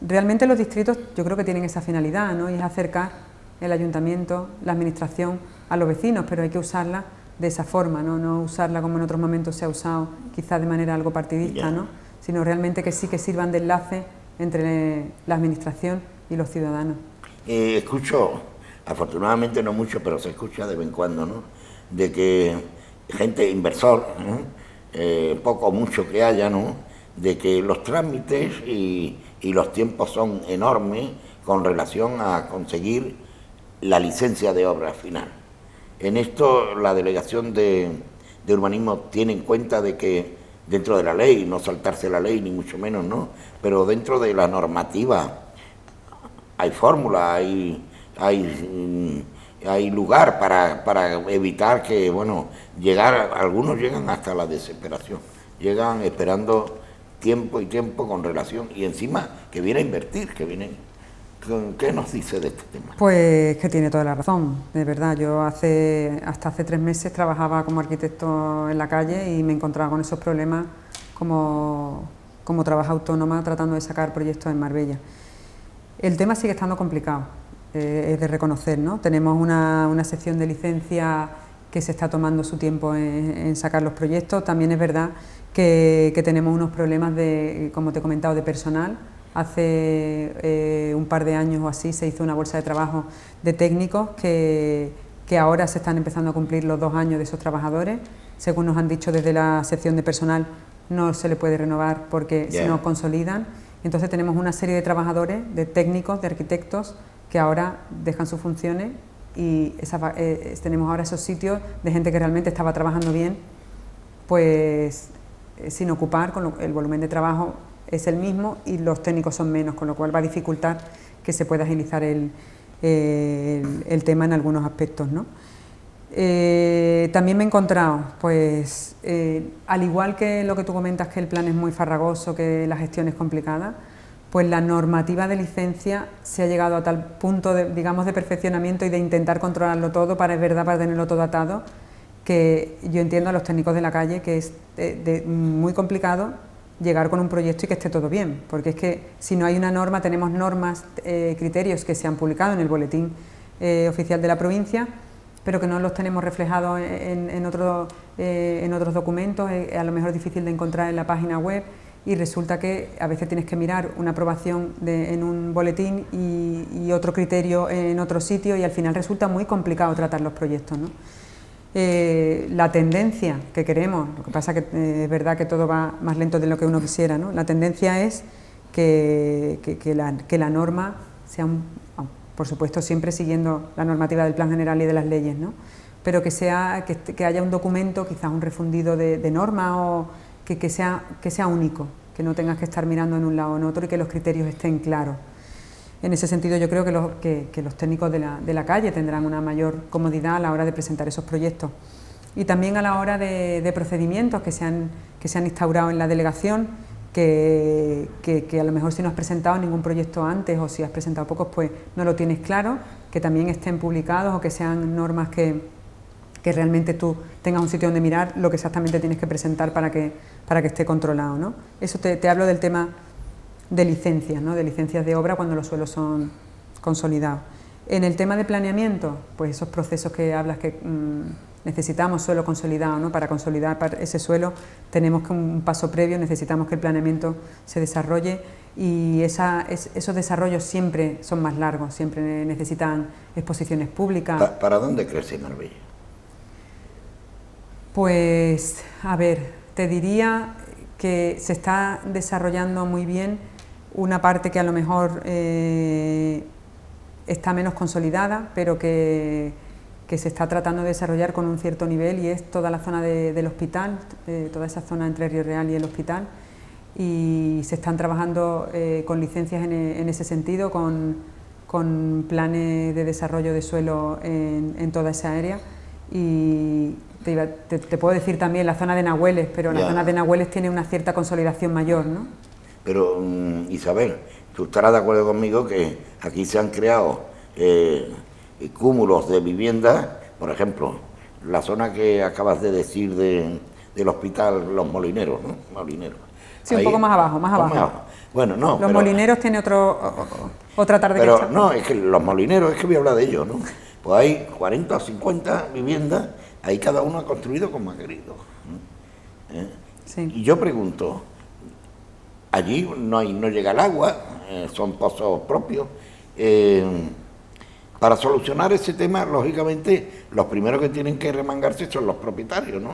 Realmente los distritos yo creo que tienen esa finalidad, ¿no? Y es acercar el ayuntamiento, la administración a los vecinos, pero hay que usarla de esa forma, no usarla como en otros momentos se ha usado, quizás de manera algo partidista, ¿no? Sino realmente que sí que sirvan de enlace entre la administración y los ciudadanos. Escucho, afortunadamente no mucho, pero se escucha de vez en cuando, ¿no? De que gente inversor, ¿no? Poco o mucho que haya, ¿no? De que los trámites y los tiempos son enormes con relación a conseguir la licencia de obra final. En esto la delegación de urbanismo tiene en cuenta de que dentro de la ley, no saltarse la ley ni mucho menos, ¿no? Pero dentro de la normativa hay fórmula, hay lugar para evitar que, bueno, algunos llegan hasta la desesperación, llegan esperando tiempo y tiempo con relación, y encima que viene a invertir, que viene... ¿Qué nos dice de este tema? Pues que tiene toda la razón, de verdad. Yo hasta hace 3 meses trabajaba como arquitecto en la calle y me encontraba con esos problemas como trabajo autónoma tratando de sacar proyectos en Marbella. El tema sigue estando complicado, es de reconocer, ¿no? Tenemos una sección de licencia que se está tomando su tiempo en sacar los proyectos. También es verdad que tenemos unos problemas de, como te he comentado, de personal. Hace un par de años o así se hizo una bolsa de trabajo de técnicos que ahora se están empezando a cumplir los 2 años de esos trabajadores. Según nos han dicho desde la sección de personal, no se le puede renovar porque si no consolidan. Entonces tenemos una serie de trabajadores, de técnicos, de arquitectos, que ahora dejan sus funciones y tenemos ahora esos sitios de gente que realmente estaba trabajando bien, pues sin ocupar, el volumen de trabajo es el mismo y los técnicos son menos, con lo cual va a dificultar que se pueda agilizar el tema en algunos aspectos, ¿no? También me he encontrado, pues, al igual que lo que tú comentas, que el plan es muy farragoso, que la gestión es complicada, pues la normativa de licencia se ha llegado a tal punto de, digamos, de perfeccionamiento y de intentar controlarlo todo para, es verdad, para tenerlo todo atado, que yo entiendo a los técnicos de la calle que es muy complicado llegar con un proyecto y que esté todo bien, porque es que si no hay una norma, tenemos normas, criterios que se han publicado en el boletín oficial de la provincia, pero que no los tenemos reflejados en otros documentos, a lo mejor es difícil de encontrar en la página web y resulta que a veces tienes que mirar una aprobación en un boletín y otro criterio en otro sitio y al final resulta muy complicado tratar los proyectos, ¿no? La tendencia que queremos, lo que pasa que es verdad que todo va más lento de lo que uno quisiera, ¿no? La tendencia es que la norma sea por supuesto siempre siguiendo la normativa del Plan General y de las leyes, ¿no? Pero que haya un documento, quizás un refundido de norma o que sea único, que no tengas que estar mirando en un lado o en otro y que los criterios estén claros. En ese sentido yo creo que los técnicos de la calle tendrán una mayor comodidad a la hora de presentar esos proyectos y también a la hora de procedimientos que se han instaurado en la delegación, que a lo mejor si no has presentado ningún proyecto antes o si has presentado pocos pues no lo tienes claro, que también estén publicados o que sean normas que realmente tú tengas un sitio donde mirar lo que exactamente tienes que presentar para que esté controlado, ¿no? Eso te hablo del tema de licencias, ¿no? De licencias de obra cuando los suelos son consolidados. En el tema de planeamiento, pues esos procesos que hablas que necesitamos suelo consolidado, ¿no? Para consolidar ese suelo tenemos que un paso previo, necesitamos que el planeamiento se desarrolle y esos desarrollos siempre son más largos, siempre necesitan exposiciones públicas. ¿Para dónde crece Marbella? Pues, a ver, te diría que se está desarrollando muy bien una parte que a lo mejor está menos consolidada, pero que se está tratando de desarrollar con un cierto nivel y es toda la zona del hospital, toda esa zona entre Río Real y el hospital y se están trabajando con licencias en ese sentido, con planes de desarrollo de suelo en toda esa área y te puedo decir también la zona de Nahueles, pero la zona de Nahueles tiene una cierta consolidación mayor, ¿no? Pero Isabel, tú estarás de acuerdo conmigo que aquí se han creado cúmulos de viviendas, por ejemplo, la zona que acabas de decir del hospital Los Molineros, ¿no? Molineros. Sí, ahí, un poco más abajo, más abajo. Bueno, no. Los Molineros tiene otra tarde pero que echar. No, es que Los Molineros, es que voy a hablar de ellos, ¿no? Pues hay 40 o 50 viviendas, ahí cada uno ha construido como ha querido. Sí. Y yo pregunto, allí no llega el agua, son pozos propios. Para solucionar ese tema, lógicamente, los primeros que tienen que remangarse son los propietarios, ¿no?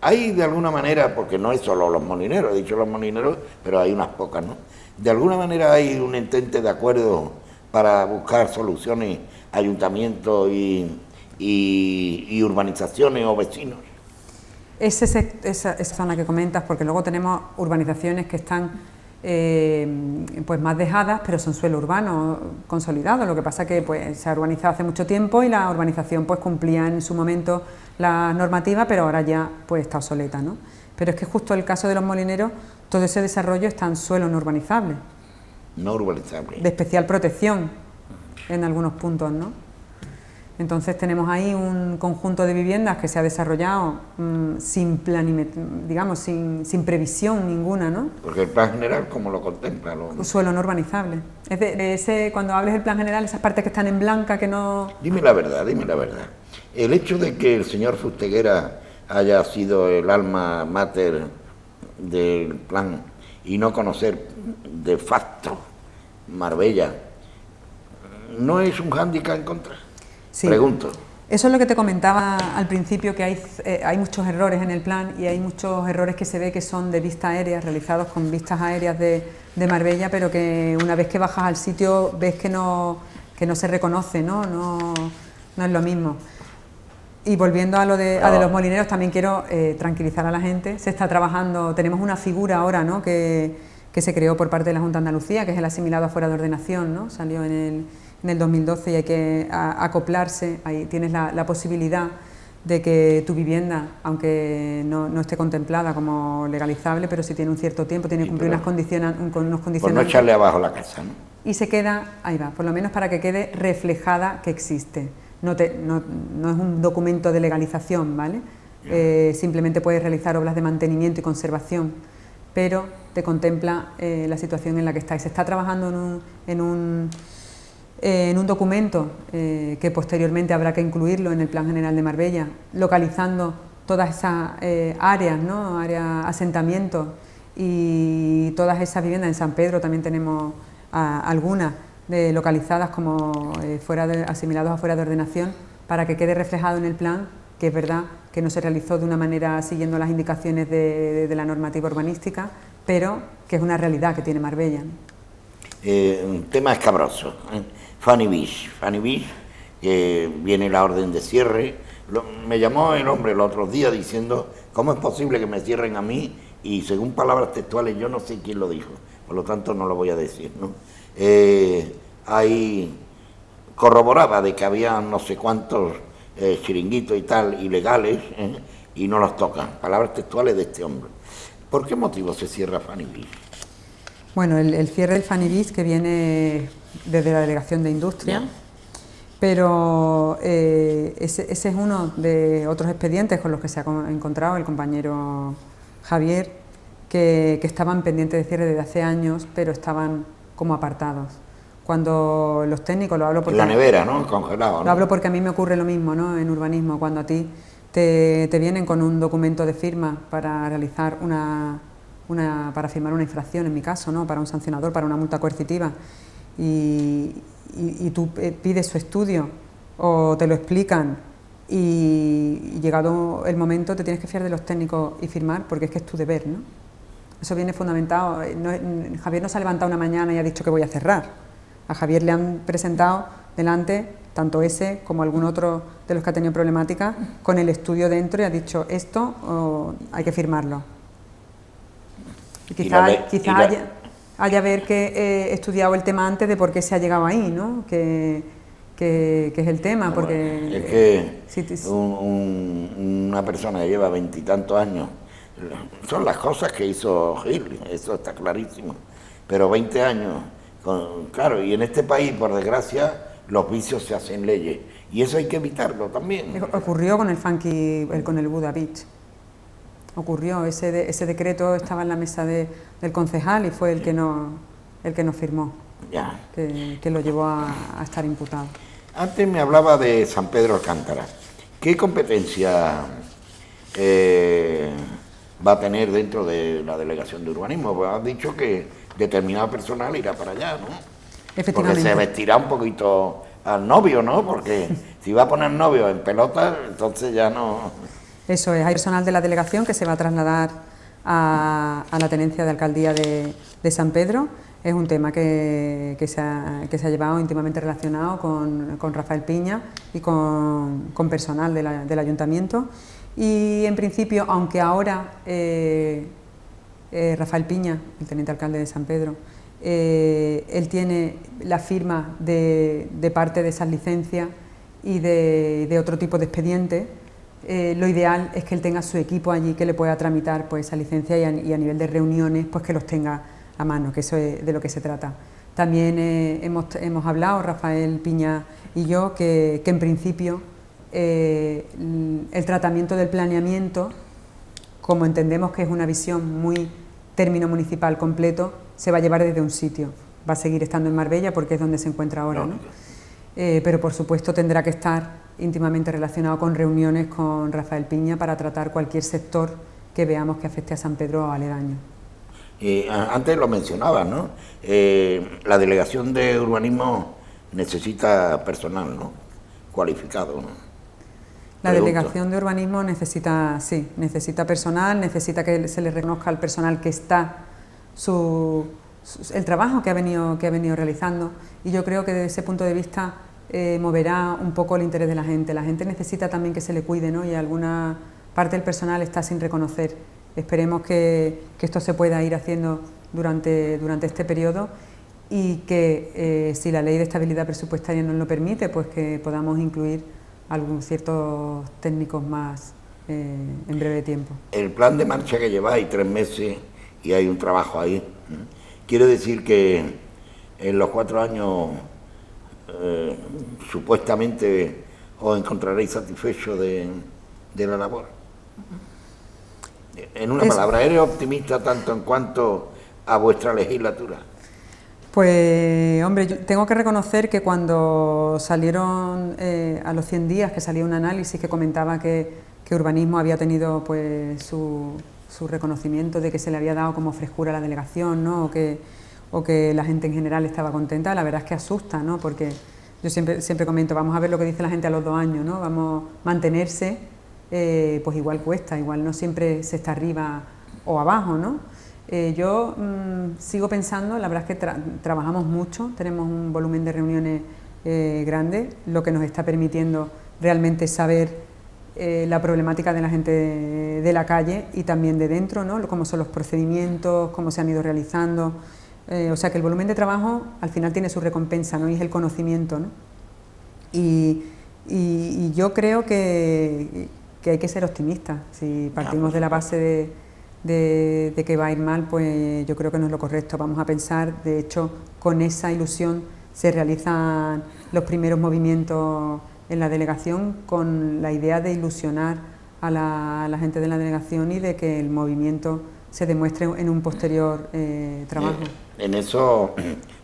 Hay de alguna manera, porque no es solo Los Molineros, he dicho Los Molineros, pero hay unas pocas, ¿no? De alguna manera hay un entente de acuerdo para buscar soluciones, ayuntamientos y urbanizaciones o vecinos. Esa zona que comentas, porque luego tenemos urbanizaciones que están pues más dejadas, pero son suelo urbano consolidado. Lo que pasa que pues se ha urbanizado hace mucho tiempo y la urbanización pues cumplía en su momento la normativa, pero ahora ya pues está obsoleta, ¿no? Pero es que justo el caso de Los Molineros, todo ese desarrollo está en suelo no urbanizable. No urbanizable. De especial protección en algunos puntos, ¿no? Entonces tenemos ahí un conjunto de viviendas que se ha desarrollado sin previsión ninguna, ¿no? Porque el plan general, ¿cómo lo contempla? Suelo no urbanizable. Cuando hables del plan general, esas partes que están en blanca, que no... Dime la verdad, dime la verdad. El hecho de que el señor Fusteguera haya sido el alma mater del plan y no conocer de facto Marbella, ¿no es un hándicap en contra? Sí. Pregunto. Eso es lo que te comentaba al principio, que hay muchos errores en el plan y hay muchos errores que se ve que son de vista aérea, realizados con vistas aéreas de Marbella, pero que una vez que bajas al sitio ves que no se reconoce, no es lo mismo. Y volviendo a lo de los molineros, también quiero tranquilizar a la gente. Se está trabajando, tenemos una figura ahora, ¿no?, que se creó por parte de la Junta de Andalucía, que es el asimilado afuera de ordenación, ¿no? Salió en el 2012 y hay que acoplarse. Ahí tienes la posibilidad de que tu vivienda, aunque no esté contemplada como legalizable, pero si tiene un cierto tiempo, tiene que cumplir unos condicionantes. Por no echarle abajo la casa, ¿no? Y se queda, ahí va, por lo menos para que quede reflejada que existe. No es un documento de legalización, ¿vale? Simplemente puedes realizar obras de mantenimiento y conservación, pero te contempla la situación en la que estáis. Se está trabajando en un documento que posteriormente habrá que incluirlo en el Plan General de Marbella, localizando todas esas áreas, ¿no?, asentamientos y todas esas viviendas. En San Pedro también tenemos algunas localizadas como asimilados afuera de ordenación, para que quede reflejado en el plan que es verdad que no se realizó de una manera siguiendo las indicaciones de la normativa urbanística, pero que es una realidad que tiene Marbella. Un tema escabroso. Fanny Beach, que viene la orden de cierre. Me llamó el hombre los otros días diciendo, ¿cómo es posible que me cierren a mí? Y según palabras textuales, yo no sé quién lo dijo, por lo tanto no lo voy a decir, ¿no? Ahí corroboraba de que había no sé cuántos chiringuitos y tal ilegales, y no los tocan. Palabras textuales de este hombre. ¿Por qué motivo se cierra Fanny Beach? Bueno, el cierre del Fanny Beach, que viene desde la Delegación de Industria, pero ese es uno de otros expedientes con los que se ha encontrado el compañero Javier, que estaban pendientes de cierre desde hace años, pero estaban como apartados. Cuando los técnicos, lo hablo porque... La nevera, ¿no? Congelado, ¿no? Lo hablo porque a mí me ocurre lo mismo, ¿no?, en urbanismo, cuando a ti te vienen con un documento de firma para realizar para firmar una infracción, en mi caso, ¿no?, para un sancionador, para una multa coercitiva, y tú pides su estudio o te lo explican, y llegado el momento te tienes que fiar de los técnicos y firmar, porque es que es tu deber, ¿no? Eso viene fundamentado. Javier no se ha levantado una mañana y ha dicho que voy a cerrar. A Javier le han presentado delante, tanto ese como algún otro de los que ha tenido problemática, con el estudio dentro, y ha dicho esto hay que firmarlo. Y quizás haya que estudiado el tema antes de por qué se ha llegado ahí, ¿no? Que es el tema, porque... Es que una persona que lleva 20 y tantos años, son las cosas que hizo Gil, eso está clarísimo, pero 20 años, claro, y en este país, por desgracia, los vicios se hacen leyes, y eso hay que evitarlo también. Ocurrió con con el Buda Beach. Ocurrió, ese decreto estaba en la mesa del concejal y fue el que no firmó, Ya. Que lo llevó a estar imputado. Antes me hablaba de San Pedro Alcántara. ¿Qué competencia va a tener dentro de la Delegación de Urbanismo? Pues has dicho que determinado personal irá para allá, ¿no? Efectivamente. Porque se vestirá un poquito al novio, ¿no? Porque si va a poner novio en pelota, entonces ya no... Eso es, hay personal de la delegación que se va a trasladar a la tenencia de alcaldía de San Pedro. Es un tema que se ha llevado íntimamente relacionado con Rafael Piña y con personal del ayuntamiento. Y en principio, aunque ahora Rafael Piña, el teniente alcalde de San Pedro, él tiene la firma de parte de esas licencias y de otro tipo de expedientes, lo ideal es que él tenga su equipo allí que le pueda tramitar pues esa licencia, y a nivel de reuniones pues que los tenga a mano, que eso es de lo que se trata. También hemos hablado, Rafael Piña y yo, que en principio el tratamiento del planeamiento, como entendemos que es una visión muy término municipal completo, se va a llevar desde un sitio. Va a seguir estando en Marbella porque es donde se encuentra ahora, ¿no? Pero por supuesto tendrá que estar íntimamente relacionado con reuniones con Rafael Piña para tratar cualquier sector que veamos que afecte a San Pedro o aledaño. Antes lo mencionabas, ¿no? La delegación de urbanismo necesita personal, ¿no? Cualificado, ¿no? La delegación de urbanismo necesita personal, necesita que se le reconozca al personal que está el trabajo que ha venido realizando, y yo creo que desde ese punto de vista moverá un poco el interés de la gente. La gente necesita también que se le cuide, ¿no? Y alguna parte del personal está sin reconocer. Esperemos que esto se pueda ir haciendo durante este periodo, y que si la ley de estabilidad presupuestaria nos lo permite, pues que podamos incluir algunos ciertos técnicos más en breve tiempo. El plan de marcha que lleváis 3 meses y hay un trabajo ahí, quiere decir que en los 4 años supuestamente os encontraréis satisfechos de la labor. En una palabra, ¿eres optimista tanto en cuanto a vuestra legislatura? Pues, hombre, yo tengo que reconocer que cuando salieron a los 100 días, que salía un análisis que comentaba que urbanismo había tenido pues su reconocimiento de que se le había dado como frescura a la delegación, ¿no? o que la gente en general estaba contenta, la verdad es que asusta, ¿no? Porque yo siempre comento, vamos a ver lo que dice la gente a los 2 años, ¿no? Vamos a mantenerse, pues igual cuesta, igual no siempre se está arriba o abajo, ¿no? Yo sigo pensando, la verdad es que trabajamos mucho, tenemos un volumen de reuniones grande, lo que nos está permitiendo realmente saber la problemática de la gente de la calle y también de dentro, ¿no? Cómo son los procedimientos, cómo se han ido realizando, o sea que el volumen de trabajo al final tiene su recompensa, ¿no? Y es el conocimiento, ¿no? Y yo creo que hay que ser optimistas. Si partimos de la base de que va a ir mal, pues yo creo que no es lo correcto. Vamos a pensar, de hecho, con esa ilusión se realizan los primeros movimientos en la delegación, con la idea de ilusionar a la gente de la delegación y de que el movimiento se demuestre en un posterior trabajo. En eso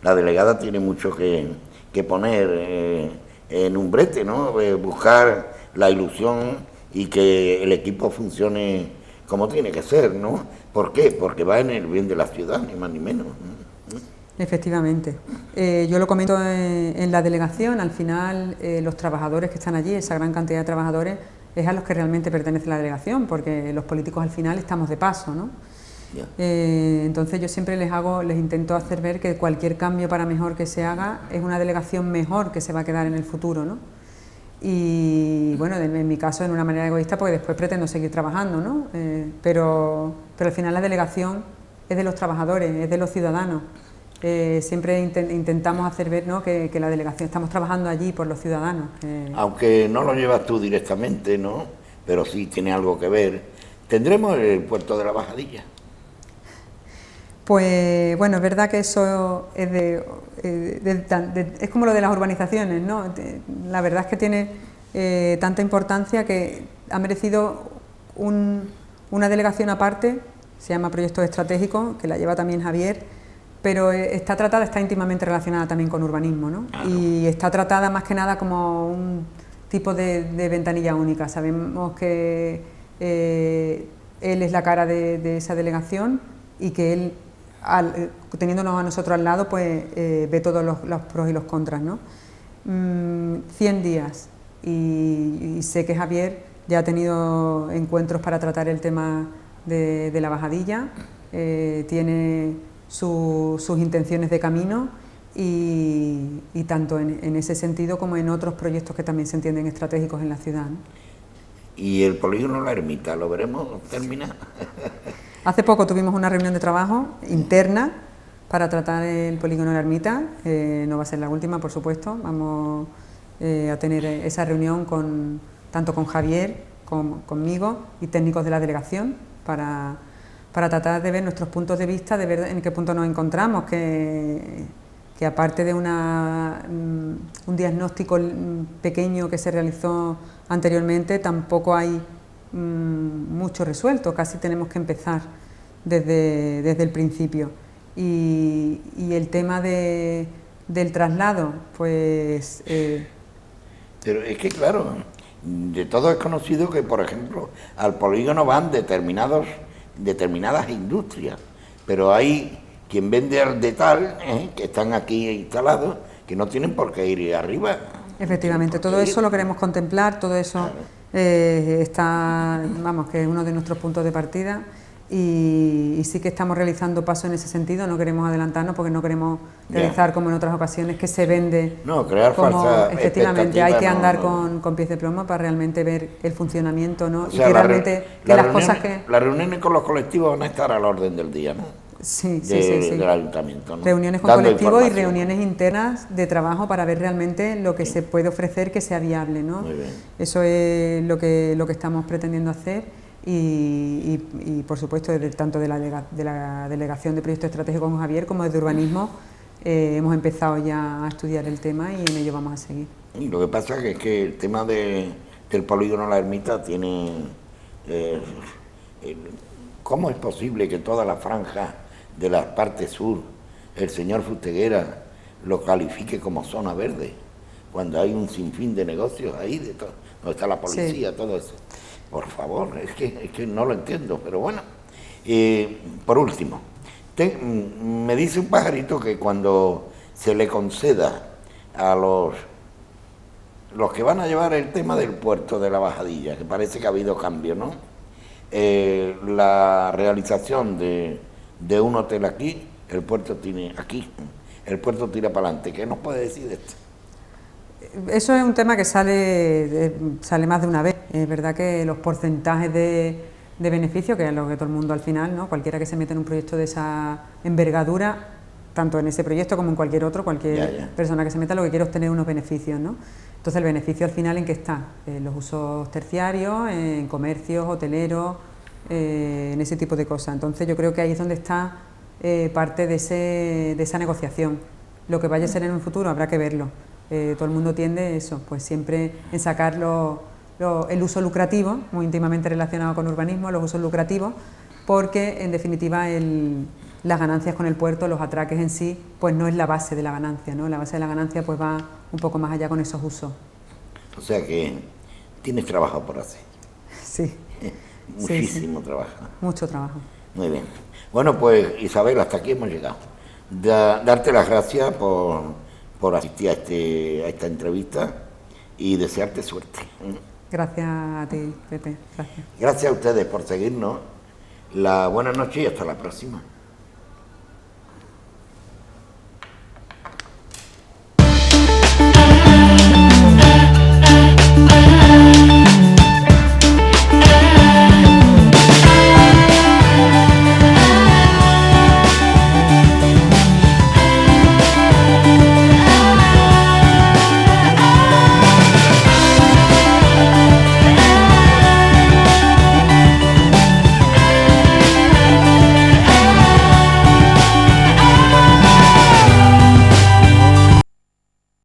la delegada tiene mucho que poner en un brete, ¿no? Buscar la ilusión y que el equipo funcione como tiene que ser, ¿no? ¿Por qué? Porque va en el bien de la ciudad, ni más ni menos. Efectivamente. Yo lo comento en la delegación, al final los trabajadores que están allí, esa gran cantidad de trabajadores, es a los que realmente pertenece la delegación, porque los políticos al final estamos de paso, ¿no? Entonces yo siempre les intento hacer ver que cualquier cambio para mejor que se haga es una delegación mejor que se va a quedar en el futuro, ¿no? Y bueno, en mi caso, en una manera egoísta, porque después pretendo seguir trabajando, ¿no? Pero al final la delegación es de los trabajadores, es de los ciudadanos. Siempre intentamos hacer ver, ¿no? que la delegación, estamos trabajando allí por los ciudadanos. Aunque no lo llevas tú directamente, ¿no? Pero sí tiene algo que ver. ¿Tendremos el puerto de la Bajadilla? Pues bueno, es verdad que eso es es como lo de las urbanizaciones, ¿no? La verdad es que tiene tanta importancia que ha merecido una delegación aparte, se llama Proyectos Estratégicos, que la lleva también Javier, pero está íntimamente relacionada también con urbanismo, ¿no? Claro. Y está tratada más que nada como un tipo de ventanilla única. Sabemos que él es la cara de esa delegación y que él, teniéndonos a nosotros al lado, pues ve todos los pros y los contras, ¿no? 100 días y sé que Javier ya ha tenido encuentros para tratar el tema de la Bajadilla, tiene sus intenciones de camino y tanto en ese sentido como en otros proyectos que también se entienden estratégicos en la ciudad, ¿no? ¿Y el polígono La Ermita lo veremos terminar? Hace poco tuvimos una reunión de trabajo interna para tratar el polígono La Ermita, no va a ser la última, por supuesto, vamos a tener esa reunión tanto con Javier, conmigo y técnicos de la delegación para tratar de ver nuestros puntos de vista, de ver en qué punto nos encontramos, que aparte de un diagnóstico pequeño que se realizó anteriormente, tampoco hay mucho resuelto, casi tenemos que empezar desde el principio. Y el tema del traslado, pues Pero es que, claro, de todo es conocido que, por ejemplo, al polígono van determinadas industrias, pero hay quien vende al de tal, que están aquí instalados, que no tienen por qué ir arriba. Efectivamente, todo eso lo queremos contemplar, todo eso está, vamos, que es uno de nuestros puntos de partida y sí que estamos realizando pasos en ese sentido, no queremos adelantarnos porque no queremos realizar como en otras ocasiones que se vende crear como, falsa efectivamente, hay que andar no. con pies de plomo para realmente ver el funcionamiento, ¿no? O sea, y que realmente que las cosas que... Las reuniones con los colectivos van a estar al orden del día, ¿no? Sí, del ayuntamiento, ¿no? Reuniones con Dando colectivos y información, reuniones internas de trabajo para ver realmente lo que se puede ofrecer que sea viable, ¿no? Muy bien. Eso es lo que estamos pretendiendo hacer y por supuesto, tanto de la Delegación de Proyectos Estratégicos con Javier como desde Urbanismo hemos empezado ya a estudiar el tema y en ello vamos a seguir. Y lo que pasa es que el tema del polígono La Ermita tiene... ¿cómo es posible que toda la franja de la parte sur, el señor Fusteguera lo califique como zona verde, cuando hay un sinfín de negocios ahí, donde está la policía, todo eso? Por favor, es que no lo entiendo, pero bueno. Por último, me dice un pajarito que cuando se le conceda a los que van a llevar el tema del puerto de la Bajadilla, que parece que ha habido cambio, ¿no? La realización de un hotel aquí, el puerto tira para adelante. ¿Qué nos puede decir de esto? Eso es un tema que sale más de una vez. Es verdad que los porcentajes de beneficio, que es lo que todo el mundo al final, ¿no? Cualquiera que se mete en un proyecto de esa envergadura, tanto en ese proyecto como en cualquier otro, cualquier persona que se meta lo que quiere es obtener unos beneficios, ¿no? Entonces el beneficio al final, ¿en qué está? En los usos terciarios, en comercios, hoteleros, en ese tipo de cosas. Entonces yo creo que ahí es donde está parte de esa negociación. Lo que vaya a ser en un futuro habrá que verlo. Todo el mundo tiende eso, pues siempre en sacar el uso lucrativo, muy íntimamente relacionado con urbanismo, los usos lucrativos, porque en definitiva las ganancias con el puerto, los atraques en sí, pues no es la base de la ganancia, ¿no? La base de la ganancia pues va un poco más allá con esos usos. O sea que tienes trabajo por hacer. Sí. Muchísimo trabajo. Mucho trabajo. Muy bien. Bueno, pues Isabel, hasta aquí hemos llegado. Darte las gracias por asistir a esta entrevista y desearte suerte. Gracias a ti, Pepe. Gracias. Gracias a ustedes por seguirnos. La buena noche y hasta la próxima.